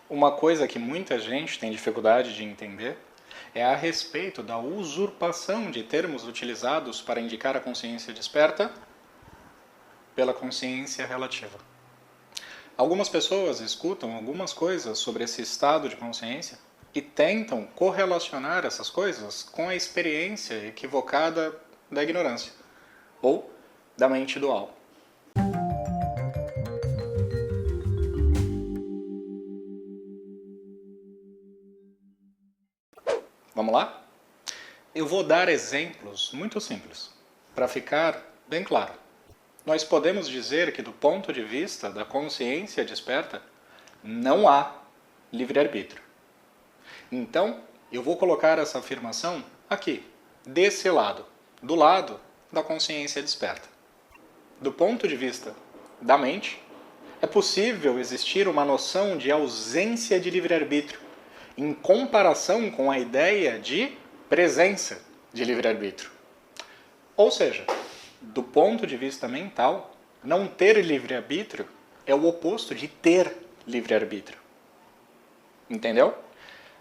Uma coisa que muita gente tem dificuldade de entender é a respeito da usurpação de termos utilizados para indicar a consciência desperta pela consciência relativa. Algumas pessoas escutam algumas coisas sobre esse estado de consciência e tentam correlacionar essas coisas com a experiência equivocada da ignorância ou da mente dual. Vamos lá? Eu vou dar exemplos muito simples, para ficar bem claro. Nós podemos dizer que, do ponto de vista da consciência desperta, não há livre-arbítrio. Então, eu vou colocar essa afirmação aqui, desse lado, do lado da consciência desperta. Do ponto de vista da mente, é possível existir uma noção de ausência de livre-arbítrio, em comparação com a ideia de presença de livre-arbítrio. Ou seja, do ponto de vista mental, não ter livre-arbítrio é o oposto de ter livre-arbítrio. Entendeu?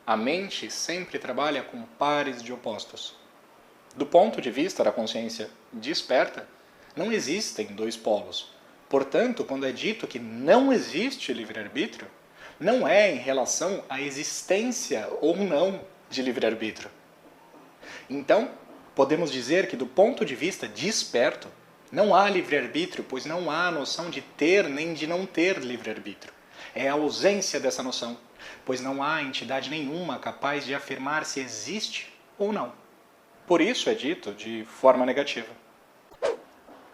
A mente sempre trabalha com pares de opostos. Do ponto de vista da consciência desperta, não existem dois polos. Portanto, quando é dito que não existe livre-arbítrio, não é em relação à existência ou não de livre-arbítrio. Então, podemos dizer que, do ponto de vista desperto, não há livre-arbítrio, pois não há noção de ter nem de não ter livre-arbítrio. É a ausência dessa noção, pois não há entidade nenhuma capaz de afirmar se existe ou não. Por isso é dito de forma negativa.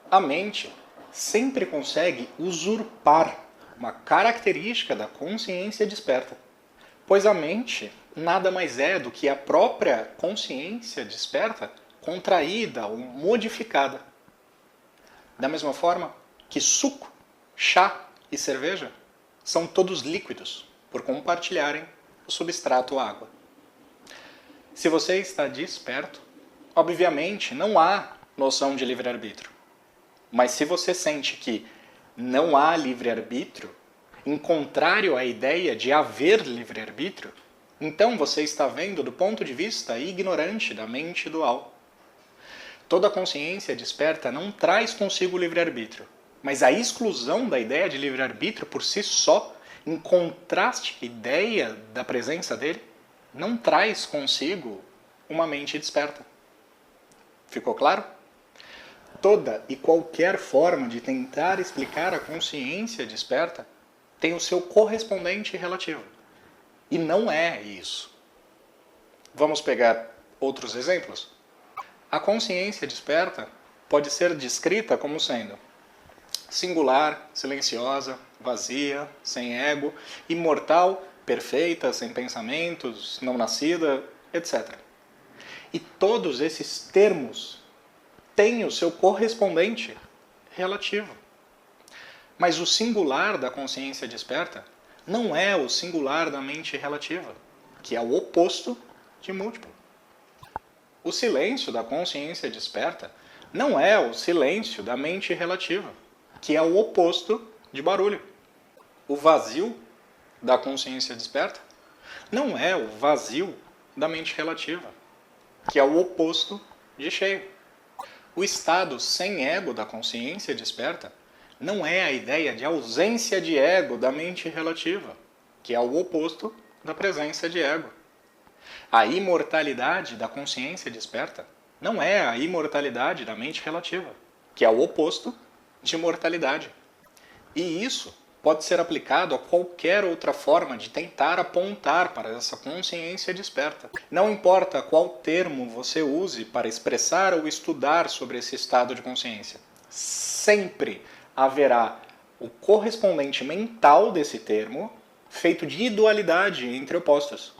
A mente sempre consegue usurpar uma característica da consciência desperta, pois a mente nada mais é do que a própria consciência desperta contraída ou modificada. Da mesma forma que suco, chá e cerveja são todos líquidos por compartilharem o substrato água. Se você está desperto, obviamente não há noção de livre-arbítrio. Mas se você sente que não há livre-arbítrio, em contrário à ideia de haver livre-arbítrio, então você está vendo do ponto de vista ignorante da mente dual. Toda consciência desperta não traz consigo o livre-arbítrio, mas a exclusão da ideia de livre-arbítrio por si só, em contraste à ideia da presença dele, não traz consigo uma mente desperta. Ficou claro? Toda e qualquer forma de tentar explicar a consciência desperta tem o seu correspondente relativo. E não é isso. Vamos pegar outros exemplos? A consciência desperta pode ser descrita como sendo singular, silenciosa, vazia, sem ego, imortal, perfeita, sem pensamentos, não nascida, etc. E todos esses termos têm o seu correspondente relativo. Mas o singular da consciência desperta não é o singular da mente relativa, que é o oposto de múltiplo. O silêncio da consciência desperta não é o silêncio da mente relativa, que é o oposto de barulho. O vazio da consciência desperta não é o vazio da mente relativa, que é o oposto de cheio. O estado sem ego da consciência desperta não é a ideia de ausência de ego da mente relativa, que é o oposto da presença de ego. A imortalidade da consciência desperta não é a imortalidade da mente relativa, que é o oposto de mortalidade. E isso pode ser aplicado a qualquer outra forma de tentar apontar para essa consciência desperta. Não importa qual termo você use para expressar ou estudar sobre esse estado de consciência, sempre haverá o correspondente mental desse termo feito de dualidade entre opostos,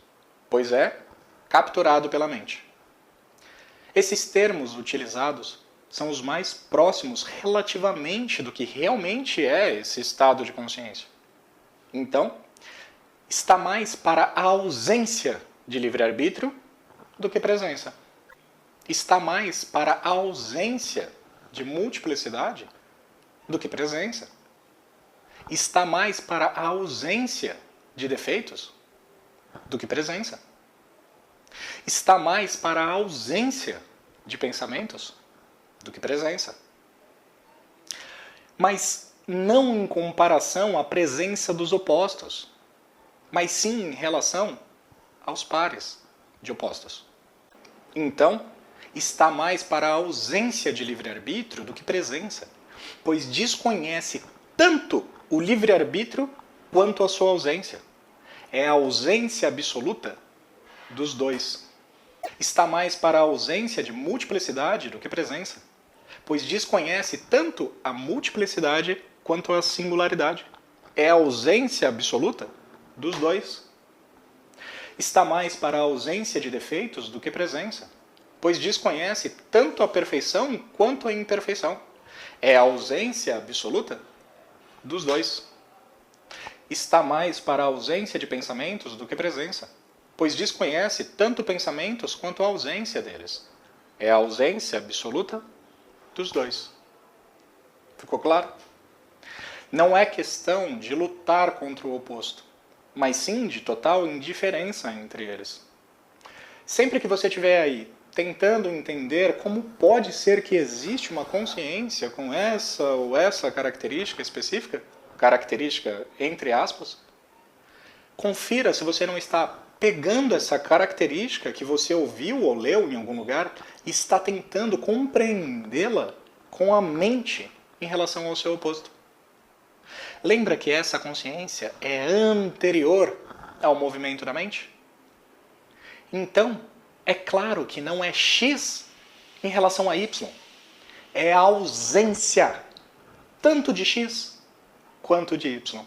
pois é capturado pela mente. Esses termos utilizados são os mais próximos relativamente do que realmente é esse estado de consciência. Então, está mais para a ausência de livre-arbítrio do que presença. Está mais para a ausência de multiplicidade do que presença. Está mais para a ausência de defeitos do que presença. Está mais para a ausência de pensamentos do que presença. Mas não em comparação à presença dos opostos, mas sim em relação aos pares de opostos. Então, está mais para a ausência de livre-arbítrio do que presença, pois desconhece tanto o livre-arbítrio quanto a sua ausência. É a ausência absoluta dos dois. Está mais para a ausência de multiplicidade do que presença, pois desconhece tanto a multiplicidade quanto a singularidade. É a ausência absoluta dos dois. Está mais para a ausência de defeitos do que presença, pois desconhece tanto a perfeição quanto a imperfeição. É a ausência absoluta dos dois. Está mais para a ausência de pensamentos do que presença, pois desconhece tanto pensamentos quanto a ausência deles. É a ausência absoluta dos dois. Ficou claro? Não é questão de lutar contra o oposto, mas sim de total indiferença entre eles. Sempre que você estiver aí tentando entender como pode ser que existe uma consciência com essa ou essa característica específica, característica entre aspas, confira se você não está pegando essa característica que você ouviu ou leu em algum lugar e está tentando compreendê-la com a mente em relação ao seu oposto. Lembra que essa consciência é anterior ao movimento da mente? Então, é claro que não é X em relação a Y. É a ausência tanto de X quanto de Y.